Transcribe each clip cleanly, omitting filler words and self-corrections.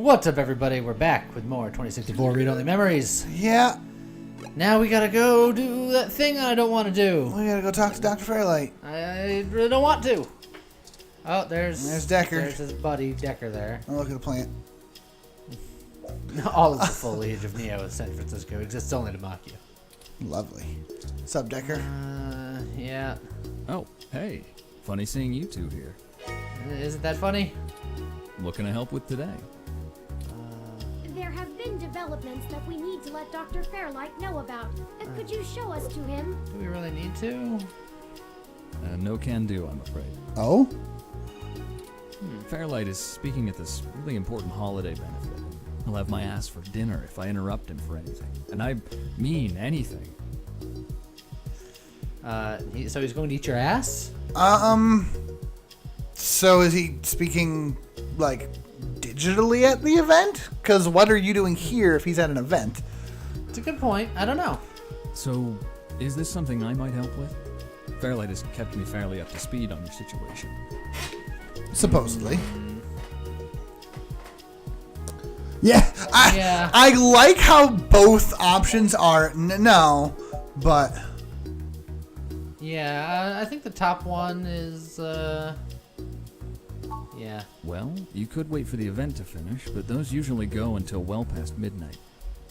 What's up, everybody? We're back with more 2064 read-only memories. Yeah, Now we gotta go do that thing I don't want to do. we gotta go talk to Dr. Fairlight. I really don't want to. Oh, there's Decker. There's his buddy Decker there. Oh, look at the plant. All of the foliage of Neo in San Francisco exists only to mock you. Lovely. What's up, Decker? Yeah. Oh, hey. Funny seeing you two here. Isn't that funny? What can I help with today? There have been developments that we need to let Dr. Fairlight know about. Could you show us to him? Do we really need to? No can do, I'm afraid. Oh? Fairlight is speaking at this really important holiday benefit. He'll have my ass for dinner if I interrupt him for anything. And I mean anything. So he's going to eat your ass? So is he speaking, like, digitally at the event? Because what are you doing here if he's at an event? It's a good point. I don't know. So, is this something I might help with? Fairlight has kept me fairly up to speed on your situation. Supposedly. Yeah, Yeah. I like how both options are no, but... Yeah, I think the top one is, yeah. Well, you could wait for the event to finish, but those usually go until well past midnight.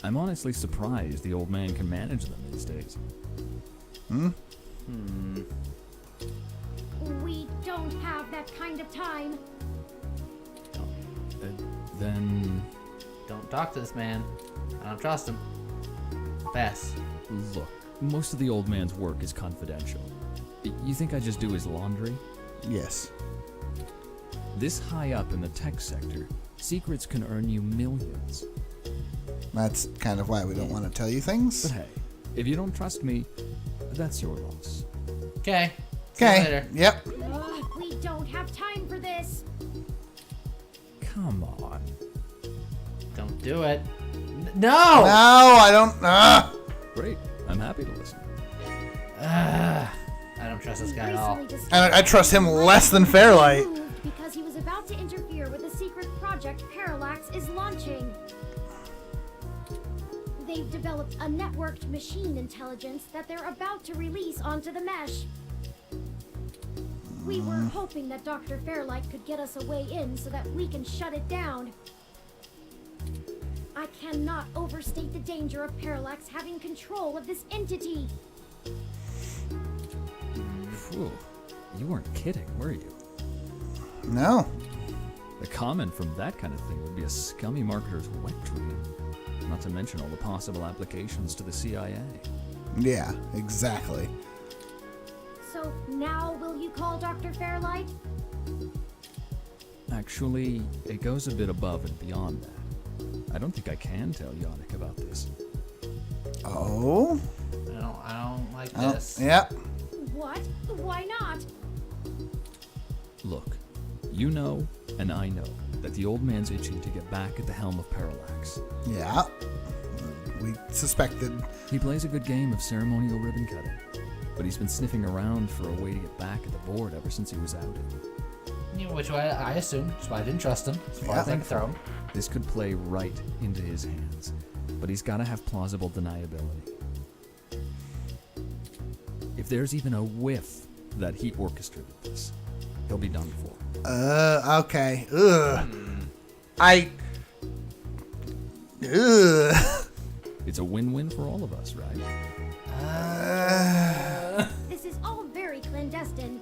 I'm honestly surprised the old man can manage them these days. We don't have that kind of time. Then, Don't talk to this man. I don't trust him. Pass. look, most of the old man's work is confidential. You think I just do his laundry? Yes. This high up in the tech sector, secrets can earn you millions. That's kind of why we don't want to tell you But things. hey, if you don't trust me, that's your loss. Okay. See you Okay. later. Yep. We don't have time for this. Come on. Don't do it. No! No, I don't... Great, I'm happy to listen. I don't trust this guy at all. Recently discovered I trust him less than Fairlight. removed because he was about to interfere with a secret project Parallax is launching. They've developed a networked machine intelligence that they're about to release onto the mesh. We were hoping that Dr. Fairlight could get us a way in so that we can shut it down. I cannot overstate the danger of Parallax having control of this entity. Phew, you weren't kidding, were you? No. The comment from that kind of thing would be a scummy marketer's wet dream. Not to mention all the possible applications to the CIA. Yeah, exactly. So now will you call Dr. Fairlight? Actually, it goes a bit above and beyond that. I don't think I can tell Yannick about this. Oh? I don't like Oh, this. yep. What? Why not? Look, you know, and I know, that the old man's itching to get back at the helm of Parallax. Yeah. We suspected. He plays a good game of ceremonial ribbon cutting, but he's been sniffing around for a way to get back at the board ever since he was outed. You know, which way I assumed. That's why I didn't trust him. As far as I could throw him. This could play right into his hands, but he's got to have plausible deniability. If there's even a whiff that he orchestrated this, he'll be done for. Okay. Ugh. Ugh. It's a win-win for all of us, right? This is all very clandestine.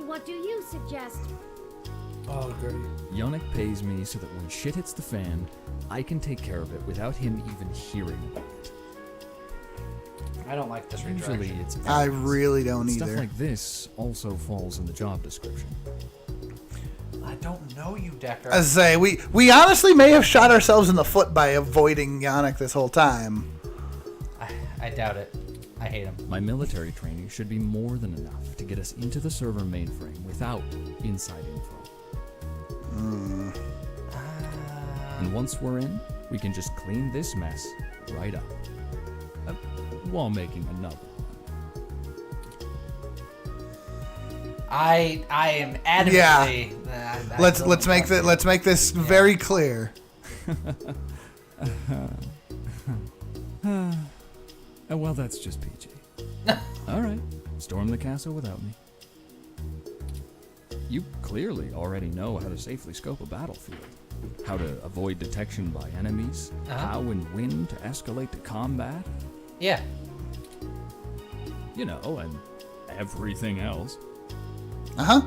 What do you suggest? Oh, great. Yannick pays me so that when shit hits the fan, I can take care of it without him even hearing about it. I don't like this Usually redirection. it's I errands. really don't Stuff either. like this also falls in the job description. I don't know you, Decker. As I say, we honestly may have shot ourselves in the foot by avoiding Yannick this whole time. I doubt it. I hate him. My military training should be more than enough to get us into the server mainframe without inside info. And once we're in, we can just clean this mess right up. While making another one. I am adamantly. Let's make this very clear. Well, that's just PG. All right, storm the castle without me. You clearly already know how to safely scope a battlefield, how to avoid detection by enemies, how and when to escalate to combat. Yeah. You know, and everything else. Uh-huh.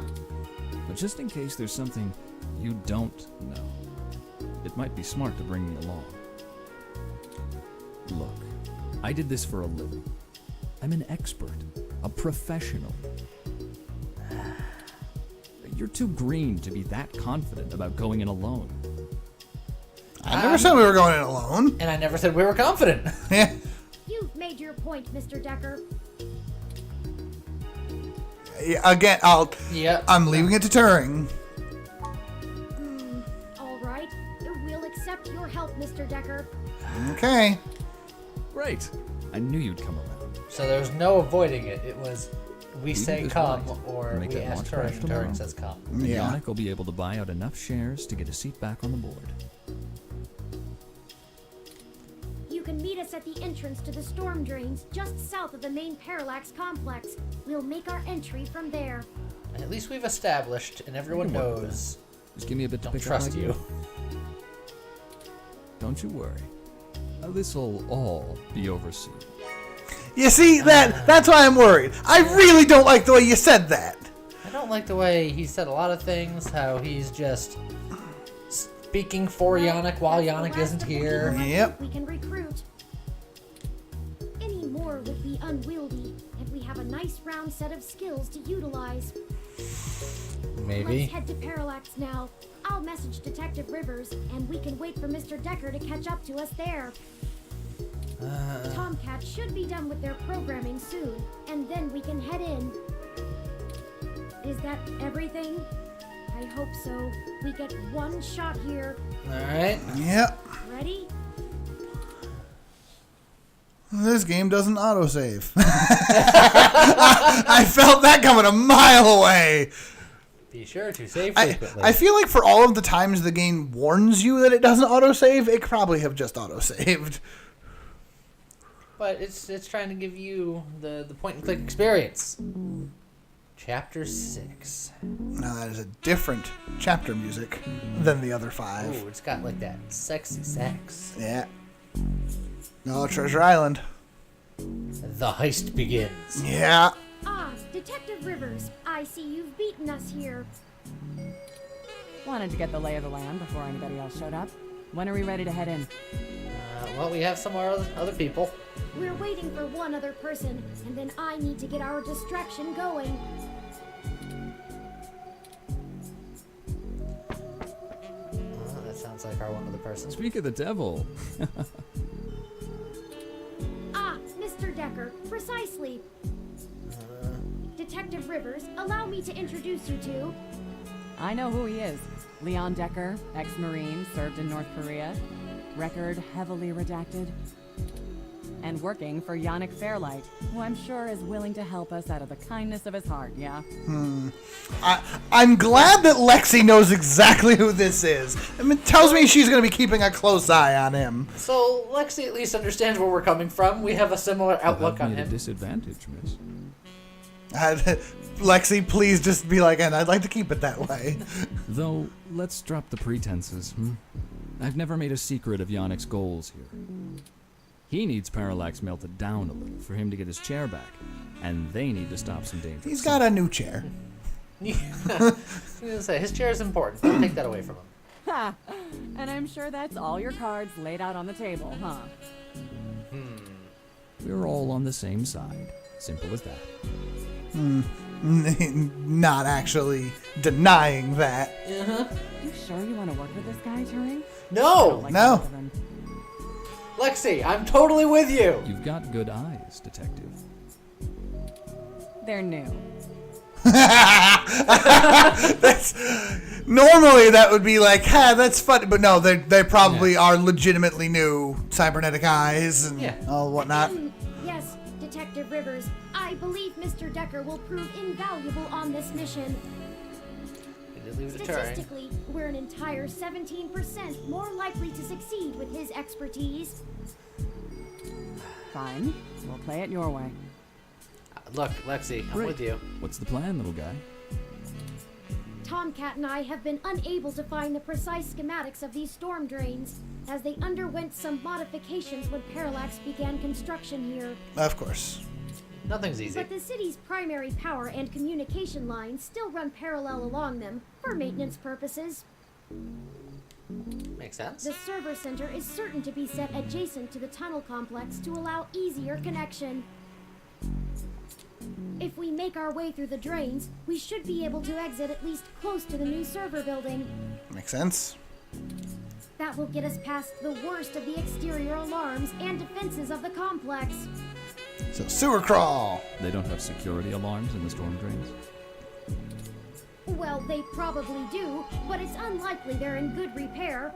But just in case there's something you don't know, it might be smart to bring me along. Look, I did this for a living. I'm an expert, a professional. You're too green to be that confident about going in alone. I never said we were going in alone. And I never said we were confident. Yeah. You've made your point, Mr. Decker. Again, Yep. I'm leaving it to Turing. All right. We'll accept your help, Mr. Decker. Okay. Great. I knew you'd come around. So there's no avoiding it. It was we say is come right. or Make we that ask launch Turing. crash tomorrow. Turing says come. And Yeah. Yannick will be able to buy out enough shares to get a seat back on the board. You can meet us at the entrance to the storm drains just south of the main Parallax complex. We'll make our entry from there. And at least we've established, and everyone can work with knows. Just give me a bit to Don't pick trust up. you. Don't you worry. This'll all be overseen. You see, that's why I'm worried. I really don't like the way you said that. I don't like the way he said a lot of things. How he's just speaking for Yannick while That's the Yannick last isn't of the here. people Yep. We can recruit. Any more would be unwieldy, and we have a nice round set of skills to utilize. Maybe. Let's head to Parallax now. I'll message Detective Rivers, and we can wait for Mr. Decker to catch up to us there. Tomcat should be done with their programming soon, and then we can head in. Is that everything? I hope so. We get one shot here. All right. Yep. Ready? This game doesn't autosave. I felt that coming a mile away. Be sure to save I frequently. feel like for all of the times the game warns you that it doesn't autosave, it could probably have just autosaved. But it's trying to give you the point and click experience. Chapter 6. Now that is a different chapter music than the other 5. Ooh, it's got like that sexy sax. Yeah. Oh, Treasure Island. The heist begins. Yeah. Ah, Detective Rivers, I see you've beaten us here. Wanted to get the lay of the land before anybody else showed up. When are we ready to head in? Well, we have some other people. We're waiting for one other person, and then I need to get our distraction going. That sounds like our one other person. Speak of the devil. Ah, Mr. Decker, precisely. Detective Rivers, allow me to introduce you to... I know who he is. Leon Decker, ex-Marine, served in North Korea. Record heavily redacted. And working for Yannick Fairlight, who I'm sure is willing to help us out of the kindness of his heart, yeah? I'm glad that Lexi knows exactly who this is. I mean, it tells me she's going to be keeping a close eye on him. So Lexi at least understands where we're coming from. We have a similar outlook on At a him. disadvantage, miss. Lexi, please just be like, and I'd like to keep it that way. Though, let's drop the pretenses, I've never made a secret of Yannick's goals here. He needs Parallax melted down a little for him to get his chair back, and they need to stop some dangerous. He's got a new chair. I was gonna say, his chair is important. Don't take that away from him. Ha! And I'm sure that's all your cards laid out on the table, huh? We're all on the same side. Simple as that. Not actually denying that. You sure you want to work with this guy, Turing? No! Like No. the look of him. Lexi, I'm totally with you! You've got good eyes, detective. They're new. Normally that would be like, that's funny, but no, they probably are legitimately new cybernetic eyes and Yeah. all whatnot. Yes, Yes, Detective Rivers, I believe Mr. Decker will prove invaluable on this mission. We did leave it a Turing. Statistically, we're an entire 17% more likely to succeed with his expertise. Fine. We'll play it your way. Look, Lexi, I'm Great. with you. What's the plan, little guy? Tomcat and I have been unable to find the precise schematics of these storm drains, as they underwent some modifications when Parallax began construction here. Of course. Nothing's easy. But the city's primary power and communication lines still run parallel along them for maintenance purposes. Makes sense. The server center is certain to be set adjacent to the tunnel complex to allow easier connection. If we make our way through the drains, we should be able to exit at least close to the new server building. Makes sense. That will get us past the worst of the exterior alarms and defenses of the complex. So sewer crawl. They don't have security alarms in the storm drains? Well, they probably do, but it's unlikely they're in good repair.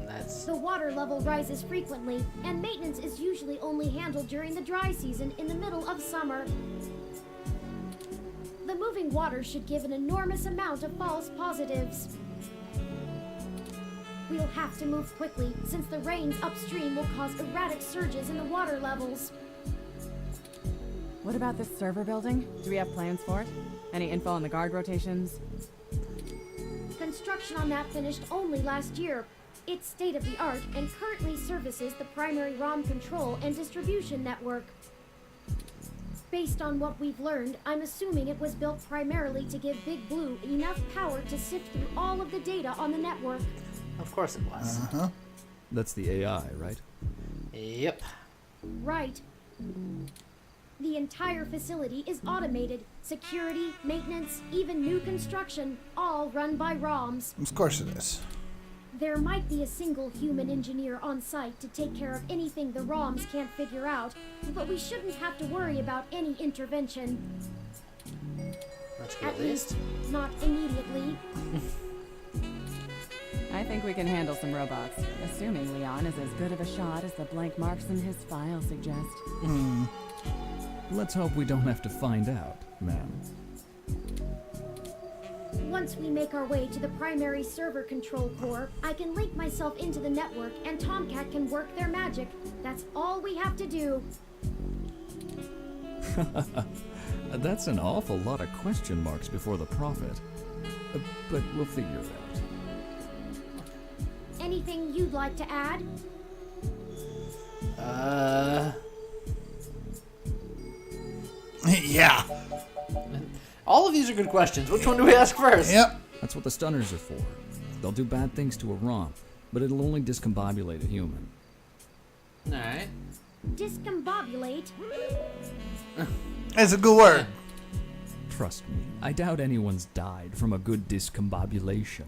That's The water level rises frequently, and maintenance is usually only handled during the dry season in the middle of summer. The moving water should give an enormous amount of false positives. We'll have to move quickly, since the rains upstream will cause erratic surges in the water levels. What about this server building? Do we have plans for it? Any info on the guard rotations? Construction on that finished only last year. It's state-of-the-art and currently services the primary ROM control and distribution network. Based on what we've learned, I'm assuming it was built primarily to give Big Blue enough power to sift through all of the data on the network. of course it was. That's the AI, right? Yep. Right. The entire facility is automated. Security, maintenance, even new construction, all run by ROMs. Of course it is. There might be a single human engineer on site to take care of anything the ROMs can't figure out, but we shouldn't have to worry about any intervention. That's good At least, not immediately. I think we can handle some robots, assuming Leon is as good of a shot as the blank marks in his file suggest. Let's hope we don't have to find out, ma'am. Once we make our way to the primary server control core, I can link myself into the network and Tomcat can work their magic. That's all we have to do. That's an awful lot of question marks before the prophet. But we'll figure it out. Anything you'd like to add? Yeah. All of these are good questions. Which one do we ask first? Yep. That's what the stunners are for. They'll do bad things to a ROM, but it'll only discombobulate a human. Alright. Discombobulate? It's a good word. Trust me, I doubt anyone's died from a good discombobulation.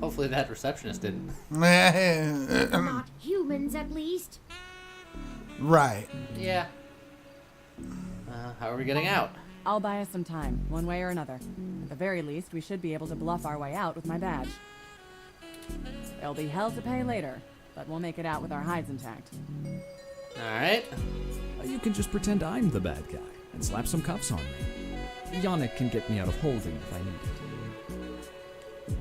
Hopefully that receptionist didn't. Not humans, at least. Right. Yeah. How are we getting out? I'll buy us some time, one way or another. At the very least, we should be able to bluff our way out with my badge. There'll be hell to pay later, but we'll make it out with our hides intact. Alright. You can just pretend I'm the bad guy and slap some cuffs on me. Yannick can get me out of holding if I need it.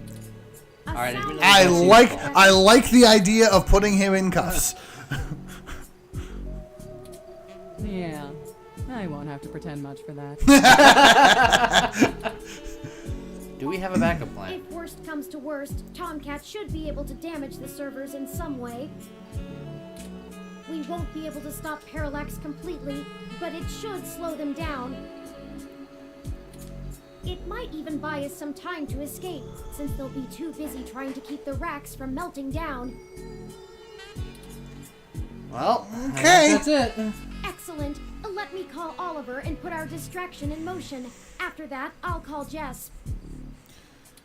A Alright, I sound- really I don't see like the I like the idea of putting him in cuffs. Yeah, I won't have to pretend much for that. Do we have a backup plan? If worst comes to worst, Tomcat should be able to damage the servers in some way. We won't be able to stop Parallax completely, but it should slow them down. It might even buy us some time to escape, since they'll be too busy trying to keep the racks from melting down. Well, I Okay. guess that's it. Excellent. Let me call Oliver and put our distraction in motion. After that, I'll call Jess.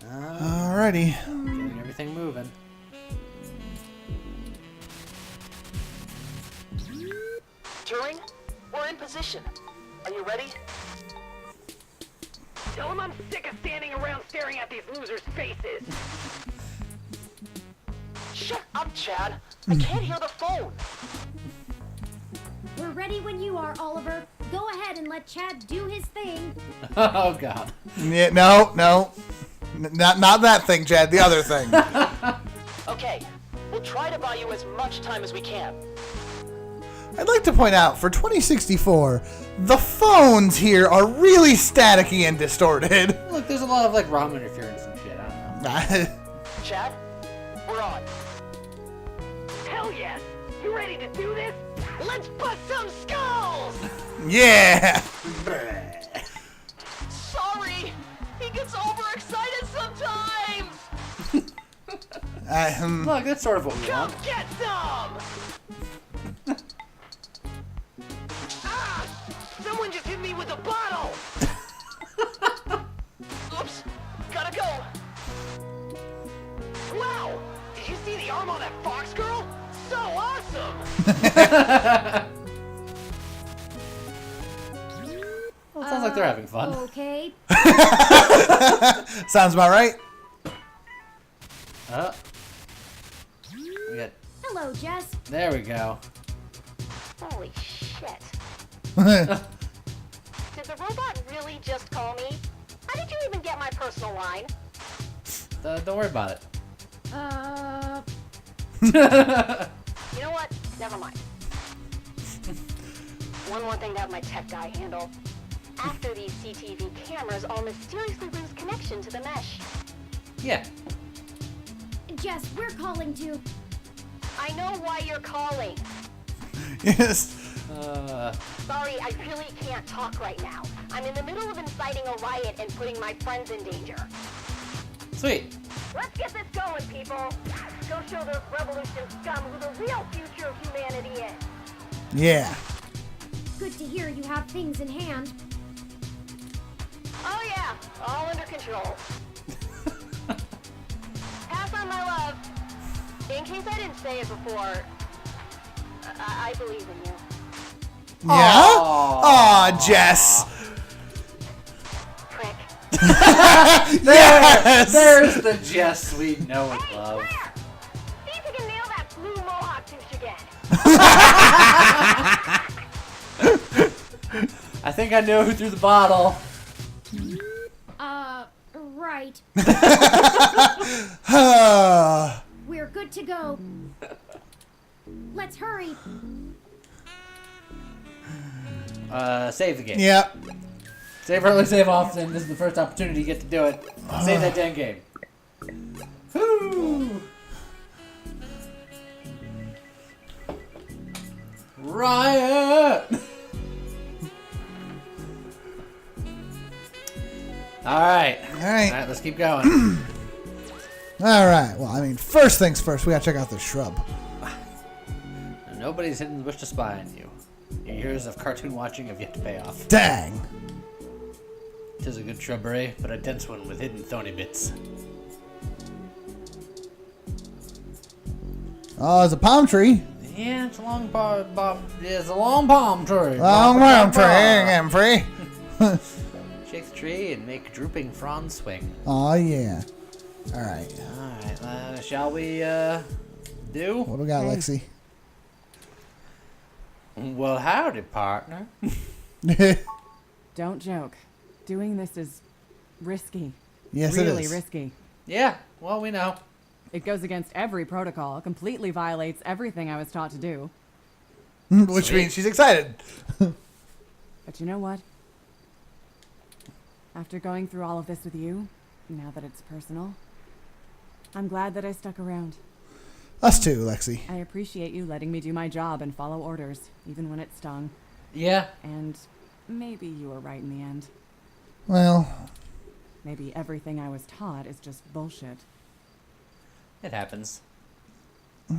Alrighty. Getting everything moving. Turing, we're in position. Are you ready? Tell him I'm sick of standing around staring at these losers' faces. Shut up, Chad. I can't hear the phone. ready when you are, Oliver. Go ahead and let Chad do his thing. Oh God. Yeah, no. Not that thing, Chad. The other thing. Okay, we'll try to buy you as much time as we can. I'd like to point out, for 2064, the phones here are really staticky and distorted. Look, there's a lot of like ROM interference and shit. I don't know. Chad, we're on. Hell yes! You ready to do this? Let's bust some skulls! Yeah. Sorry, he gets overexcited sometimes! Look, that's sort of what we Come want. get some! Ah! Someone just hit me with a bottle! Oops, gotta go. Wow! Did you see the arm on that fox girl? So awesome! Well, it sounds like they're having fun. Okay. Sounds about right. We got, Hello, Jess. there we go. Holy shit. Did the robot really just call me? How did you even get my personal line? Don't worry about it. You know what? Never mind. One more thing to have my tech guy handle. After these CTV cameras all mysteriously lose connection to the mesh. Yeah. Jess, we're calling to... I know why you're calling. Yes. Sorry, I really can't talk right now. I'm in the middle of inciting a riot and putting my friends in danger. Sweet. Let's get this going, people. Go show those revolution scum who the real future of humanity is. Yeah. Good to hear you have things in hand. Oh yeah, all under control. Pass on my love. In case I didn't say it before, I believe in you. Yeah? Aw, Jess. Prick. Yes. There's the Jess we know and Hey, love. Claire! See if you can nail that blue mohawk douche again. I think I know who threw the bottle. Right. We're good to go. Let's hurry. Save the game. Yep. Save early, save often. This is the first opportunity you get to do it. Save that damn game. Woo! Riot! Alright. Alright, let's keep going. All right. Well, I mean, first things first, we gotta check out the shrub. Nobody's hidden the bush to spy on you. Your years of cartoon watching have yet to pay off. Dang. 'Tis a good shrubbery, but a dense one with hidden thorny bits. Oh, it's a palm tree. Yeah, it's a long it's a long palm tree. Long palm tree, I'm free. Shake the tree and make drooping fronds swing. Oh yeah. All right. Alright, shall we, do? What do we got, Lexi? Well, howdy, partner. Don't joke. Doing this is risky. Yes, it really is. risky. Yeah, well, we know. It goes against every protocol, completely violates everything I was taught to do. Which means she's excited. But you know what? After going through all of this with you, now that it's personal, I'm glad that I stuck around. Us too, Lexi. I appreciate you letting me do my job and follow orders, even when it stung. Yeah. And maybe you were right in the end. Well, Maybe everything I was taught is just bullshit. It happens.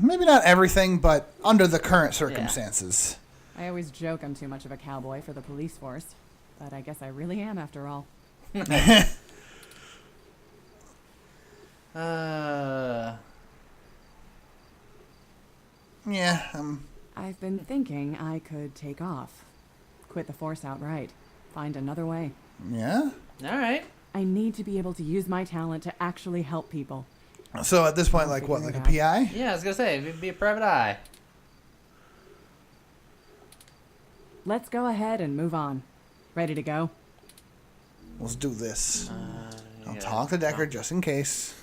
maybe not everything, but under the current circumstances. I always joke I'm too much of a cowboy for the police force, but I guess I really am after all. Yeah. I've been thinking I could take off. Quit the force outright. Find another way. Yeah. Alright. I need to be able to use my talent to actually help people. So at this point, like what, like a PI? Yeah, I was gonna say, it'd be a private eye. let's go ahead and move on. Ready to go? Let's do this. I'll Yeah. talk to Decker just in case.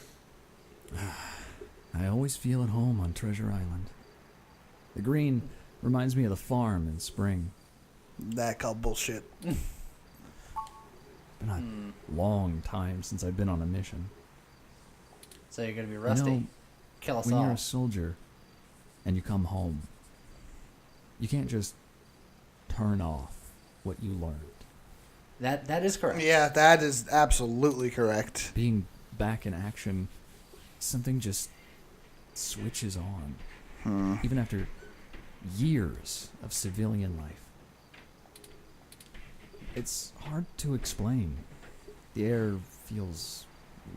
I always feel at home on Treasure Island. The green reminds me of the farm in spring. That called bullshit. Been a long time since I've been on a mission. So you're gonna be rusty. You know, Kill us when you're all. a soldier and you come home, you can't just turn off what you learned. That is correct. Yeah, that is absolutely correct. Being back in action, something just switches on. Even after years of civilian life. It's hard to explain. The air feels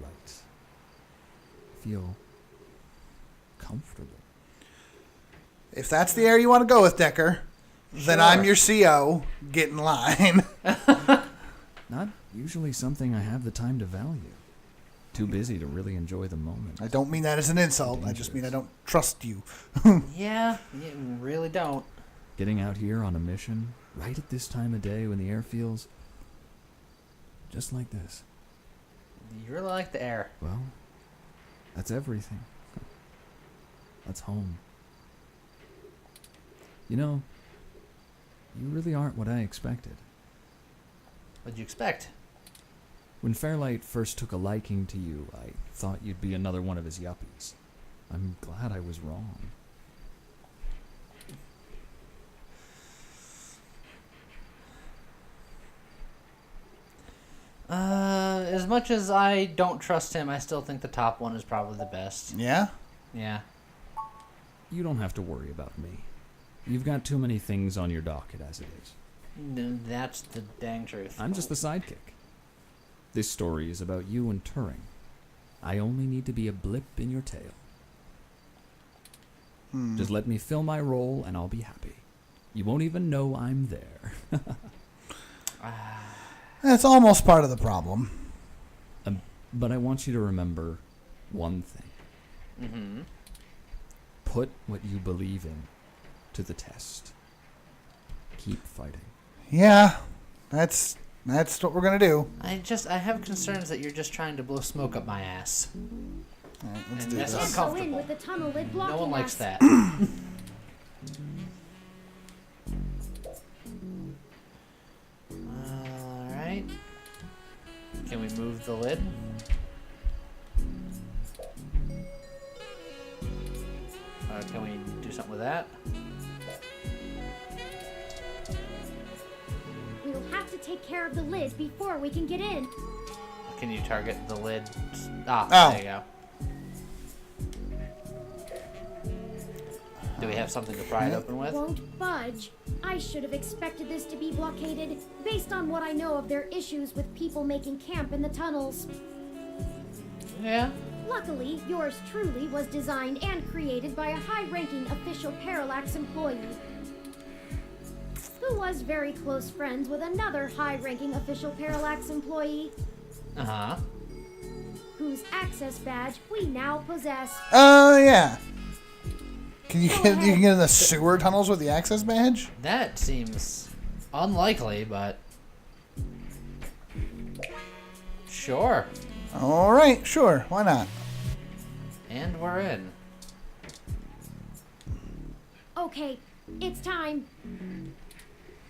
right. I feel comfortable. If that's the air you want to go with, Decker, then Sure. I'm your CO. Get in line. Not usually something I have the time to value. Too busy to really enjoy the moment. I don't mean that as an insult. I just mean I don't trust you. Yeah, you really don't. Getting out here on a mission, right at this time of day when the air feels just like this. You really like the air. Well, that's everything. That's home. You know, you really aren't what I expected. What'd you expect? When Fairlight first took a liking to you, I thought you'd be another one of his yuppies. I'm glad I was wrong. As much as I don't trust him, I still think the top one is probably the best. Yeah? Yeah. You don't have to worry about me. You've got too many things on your docket as it is. That's the dang truth. I'm just the sidekick. This story is about you and Turing. I only need to be a blip in your tail. Just let me fill my role and I'll be happy. You won't even know I'm there. That's almost part of the problem. But I want you to remember one thing. Mm-hmm. Put what you believe in to the test. Keep fighting. Yeah, that's what we're going to do. I have concerns that you're just trying to blow smoke up my ass. All right, let's And do that's this. Can't go in uncomfortable. with the tunnel lid blocking No one likes us. that. Alright. Can we move the lid? Can we do something with that? We'll have to take care of the lid before we can get in. Can you target the lid? Ah, Oh. there you go. Do we have something to pry it open with? Won't budge. I should have expected this to be blockaded based on what I know of their issues with people making camp in the tunnels. Yeah. Luckily, yours truly was designed and created by a high-ranking official Parallax employee who was very close friends with another high-ranking official Parallax employee Uh-huh. whose access badge we now possess. Oh, yeah. Can you Go get, you ahead. can get in the sewer tunnels with the access badge? That seems unlikely, but sure. All right, sure. Why not? And we're in. Okay, it's time.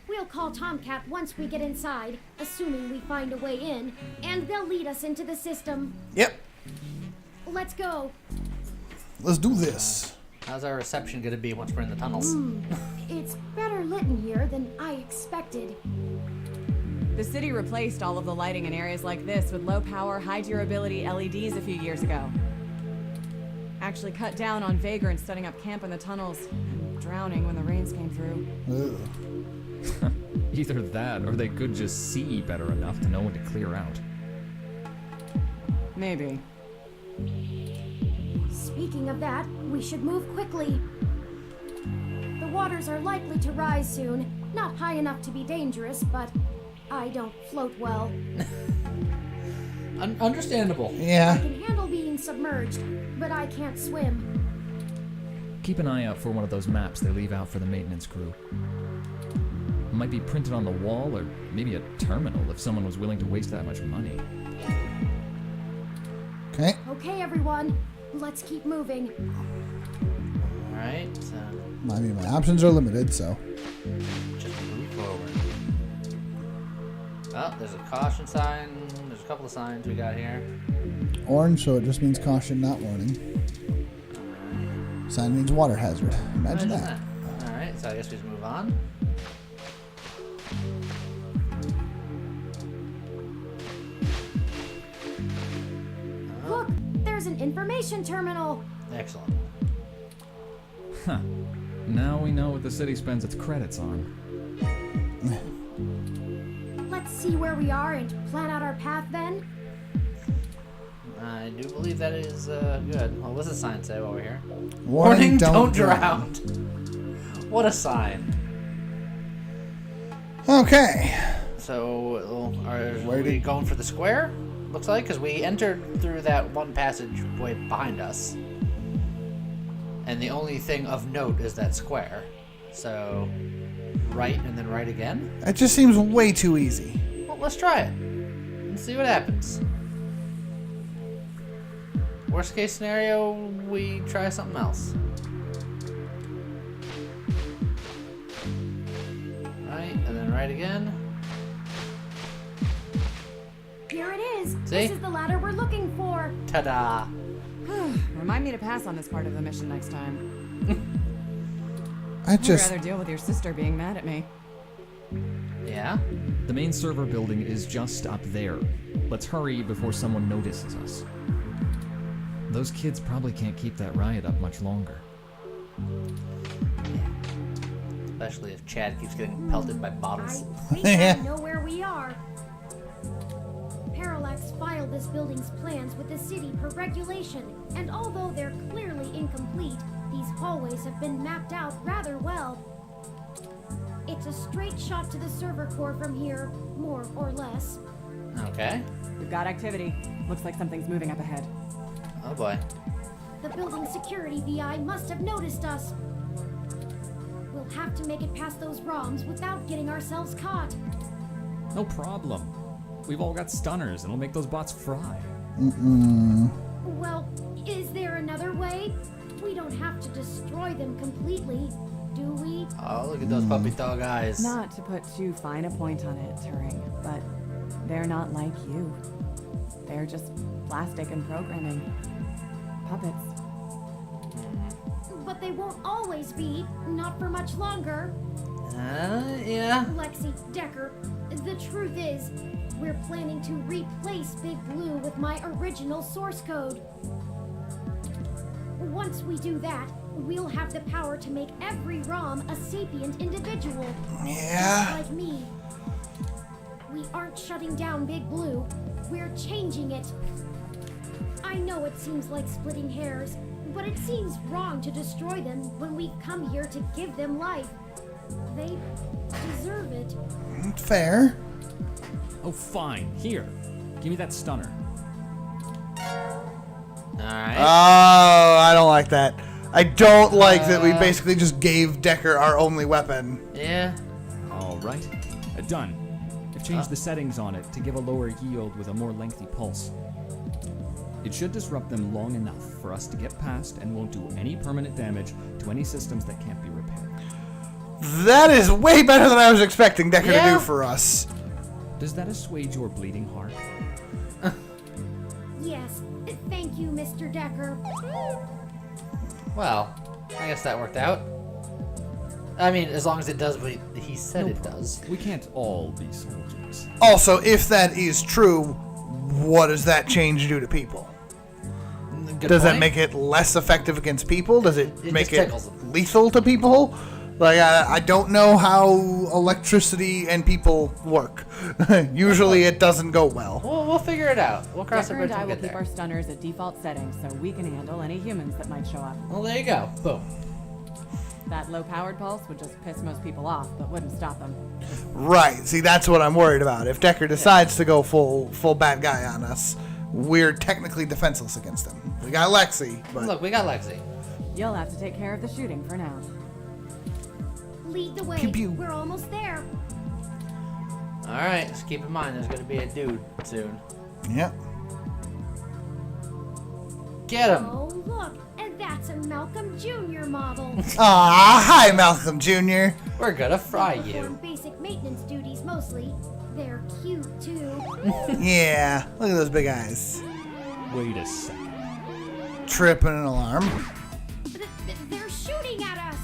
We'll call Tomcat once we get inside, assuming we find a way in, and they'll lead us into the system. Yep. Let's go. Let's do this. How's our reception gonna be once we're in the tunnels? It's better lit in here than I expected. The city replaced all of the lighting in areas like this with low-power, high-durability LEDs a few years ago. Actually cut down on vagrants setting up camp in the tunnels and drowning when the rains came through. Ugh. Either that, or they could just see better enough to know when to clear out. Maybe. Speaking of that, we should move quickly. The waters are likely to rise soon. Not high enough to be dangerous, but I don't float well. Understandable. I Yeah. can handle being submerged, but I can't swim. Keep an eye out for one of those maps they leave out for the maintenance crew. Might be printed on the wall, or maybe a terminal if someone was willing to waste that much money. Okay. Okay, everyone, let's keep moving. Alright, so I mean, my options are limited, so. just move forward. Oh, there's a caution sign. There's a couple of signs we got here. Orange, so it just means caution, not warning. Sign means water hazard. Imagine that. Alright, so I guess we just move on. Look, there's an information terminal. Excellent. Huh. Now we know what the city spends its credits on. Let's see where we are and plan out our path then. I do believe that is good. Well, what's the sign say while we're here? Warning, don't drown. What a sign. Okay. So, are Where we did- going for the square? Looks like, because we entered through that one passageway behind us. And the only thing of note is that square. So, right and then right again? That just seems way too easy. Well, let's try it. And see what happens. Worst case scenario, we try something else. Right, and then right again. Here it is. See? This is the ladder we're looking for. Ta-da! Remind me to pass on this part of the mission next time. I I'd just. rather deal with your sister being mad at me. Yeah? The main server building is just up there. Let's hurry before someone notices us. Those kids probably can't keep that riot up much longer. Especially if Chad keeps getting pelted by bottles. I think I know where we are. Parallax filed this building's plans with the city per regulation, and although they're clearly incomplete, these hallways have been mapped out rather well. It's a straight shot to the server core from here, more or less. Okay. We've got activity. Looks like something's moving up ahead. Oh boy. The building security VI must have noticed us. We'll have to make it past those ROMs without getting ourselves caught. No problem. We've all got stunners, and it'll make those bots fry. Well, is there another way? We don't have to destroy them completely, do we? Oh, look at those puppy dog eyes. Not to put too fine a point on it, Turing, but they're not like you. They're just plastic and programming. Puppets. But they won't always be, not for much longer. Yeah. Lexi, Decker, the truth is, we're planning to replace Big Blue with my original source code. Once we do that, we'll have the power to make every ROM a sapient individual. Yeah. Just like me. We aren't shutting down Big Blue, we're changing it. I know it seems like splitting hairs, but it seems wrong to destroy them when we've come here to give them life. They deserve it. Fair. Oh, fine. Here. Give me that stunner. Alright. Oh, I don't like that. I don't like that we basically just gave Decker our only weapon. Yeah. All right. Done. I've changed the settings on it to give a lower yield with a more lengthy pulse. It should disrupt them long enough for us to get past and won't do any permanent damage to any systems that can't be repaired. That is way better than I was expecting Decker to Yeah. do for us. Does that assuage your bleeding heart? Yes, thank you, Mr. Decker. Well, I guess that worked out. I mean, as long as it does what he said it does. We can't all be soldiers. Also, if that is true, what does that change do to people? Good Does that point. make it less effective against people? Does it It make just it tickles them. lethal to people? Like, I don't know how electricity and people work. Usually it doesn't go well. We'll figure it out. We'll cross the Decker bridge and I when we will get keep there. our stunners at default settings so we can handle any humans that might show up. Well, there you go. Boom. That low-powered pulse would just piss most people off, but wouldn't stop them. Right. See, that's what I'm worried about. If Decker decides to go full bad guy on us, we're technically defenseless against him. We got Lexi, but Look, we got Lexi. You'll have to take care of the shooting for now. Lead the way. Pew, pew. We're almost there. Alright, just keep in mind there's gonna be a dude soon. Yep. Get him! Oh, look, and that's a Malcolm Jr. model. Aw, hi, Malcolm Jr. We're gonna fry They perform you. basic maintenance duties mostly. They're cute, too. Yeah, look at those big eyes. Wait a second. Trip and an alarm. They're shooting at us.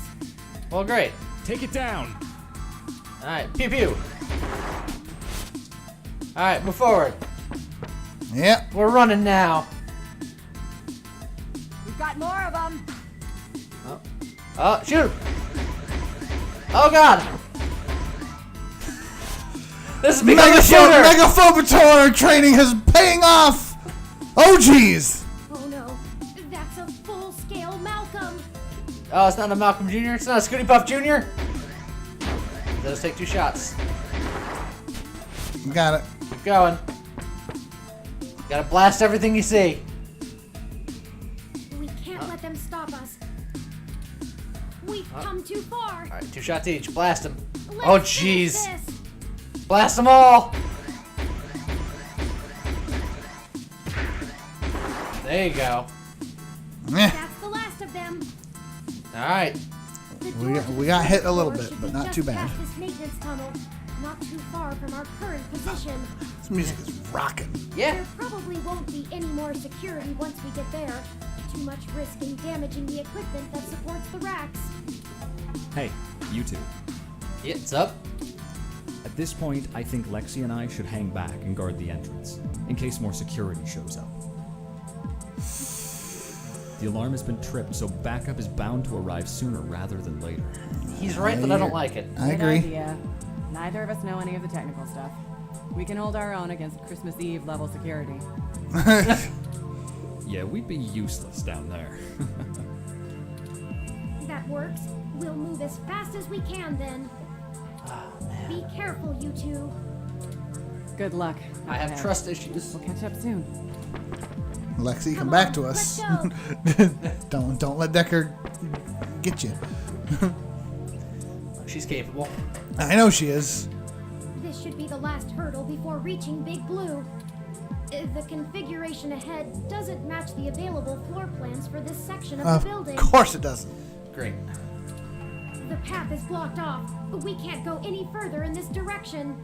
Well, great. Take it down. Alright, pew pew. Alright, move forward. Yep. We're running now. We've got more of them. Oh, shoot! Oh god! This is becoming a shooter! Megaphobator training is paying off! Oh, jeez! Oh no, that's a full-scale Malcolm. Oh, it's not a Malcolm Jr.? It's not a Scooty Puff Jr.? Let us take 2 shots. Got it. Keep going. Gotta blast everything you see. We can't let them stop us. We've come too far. Alright, 2 shots each. Blast them. Let's Oh, finish jeez. this. Blast them all! There you go. Eh. That's the last of them. Alright. The We door got- to we the got hit a second little floor bit, should but be not just too bad. past this maintenance tunnel, not too far from our current position. This music is rocking. Yeah. There probably won't be any more security once we get there. Too much risk in damaging the equipment that supports the racks. Hey, you two. Yeah, it's up. At this point, I think Lexi and I should hang back and guard the entrance, in case more security shows up. The alarm has been tripped, so backup is bound to arrive sooner rather than later. He's right, but I don't like it. I Good agree. idea. Neither of us know any of the technical stuff. We can hold our own against Christmas Eve level security. Yeah, we'd be useless down there. That works. We'll move as fast as we can then. Be careful, you two. Good luck. I have Okay. trust issues. We'll catch up soon. Lexi, come Come back on, to us. let's don't let Decker get you. She's capable. I know she is. This should be the last hurdle before reaching Big Blue. The configuration ahead doesn't match the available floor plans for this section of Of the building. course it doesn't. Great. The path is blocked off. We can't go any further in this direction.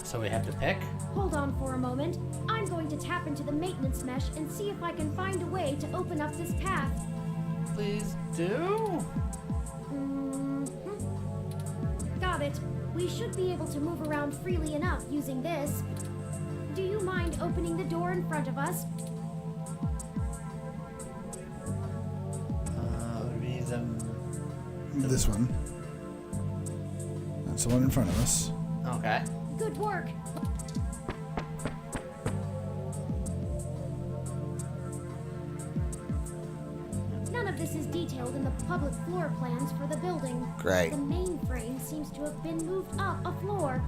So we have to pick? Hold on for a moment. I'm going to tap into the maintenance mesh and see if I can find a way to open up this path. Please do? Mhm. Got it. We should be able to move around freely enough using this. Do you mind opening the door in front of us? Would be This one. That's the one in front of us. Okay. Good work. None of this is detailed in the public floor plans for the building. Great. The mainframe seems to have been moved up a floor.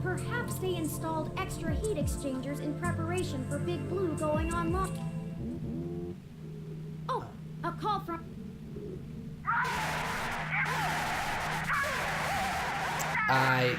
Perhaps they installed extra heat exchangers in preparation for Big Blue going online. Oh, a call from... I...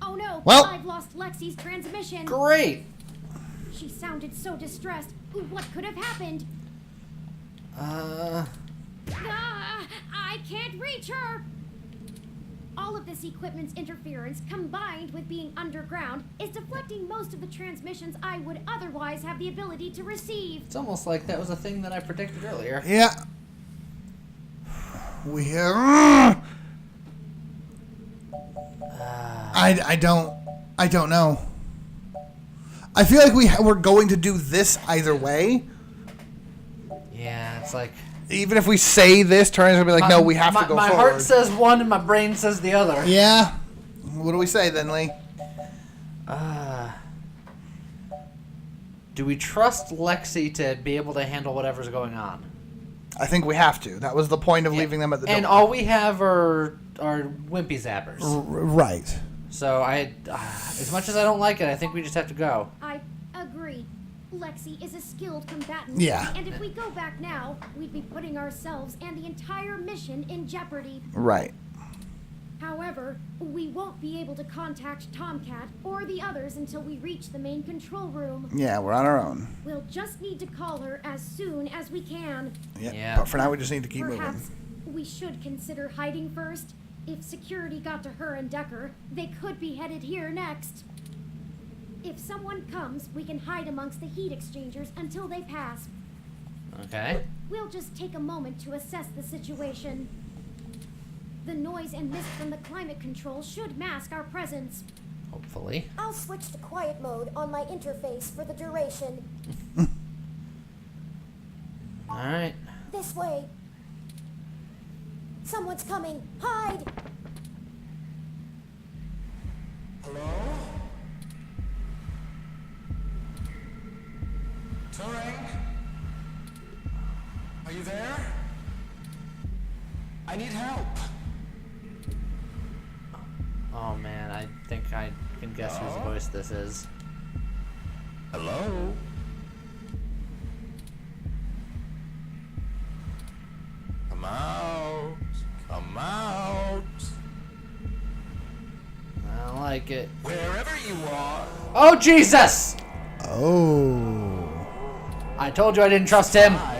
Oh no, Well- I've lost Lexi's transmission. Great! She sounded so distressed. What could have happened? Ah, I can't reach her! All of this equipment's interference, combined with being underground, is deflecting most of the transmissions I would otherwise have the ability to receive. It's almost like that was a thing that I predicted earlier. Yeah. We have. I don't know. I feel like we're going to do this either way. Yeah, it's like... Even if we say this, Turner's gonna be like, no, we have to go my forward. heart says one and my brain says the other. Yeah. What do we say then, Lee? Do we trust Lexi to be able to handle whatever's going on? I think we have to. That was the point of leaving them at the door. And all we have are wimpy zappers. Right. So as much as I don't like it, I think we just have to go. I agree. Lexi is a skilled combatant. Yeah. And if we go back now, we'd be putting ourselves and the entire mission in jeopardy. Right. However, we won't be able to contact Tomcat or the others until we reach the main control room. Yeah, we're on our own. We'll just need to call her as soon as we can. Yeah. But for now, we just need to keep Perhaps moving. we should consider hiding first. If security got to her and Decker, they could be headed here next. If someone comes, we can hide amongst the heat exchangers until they pass. Okay. We'll just take a moment to assess the situation. The noise and mist from the climate control should mask our presence. Hopefully. I'll switch to quiet mode on my interface for the duration. All right. This way. Someone's coming. Hide! Hello? Turing? Are you there? I need help. Oh man, I think I can guess whose voice this is. Hello? Come out. Come out. I don't like it. Wherever you are. Oh Jesus! Oh. I told you I didn't trust him. I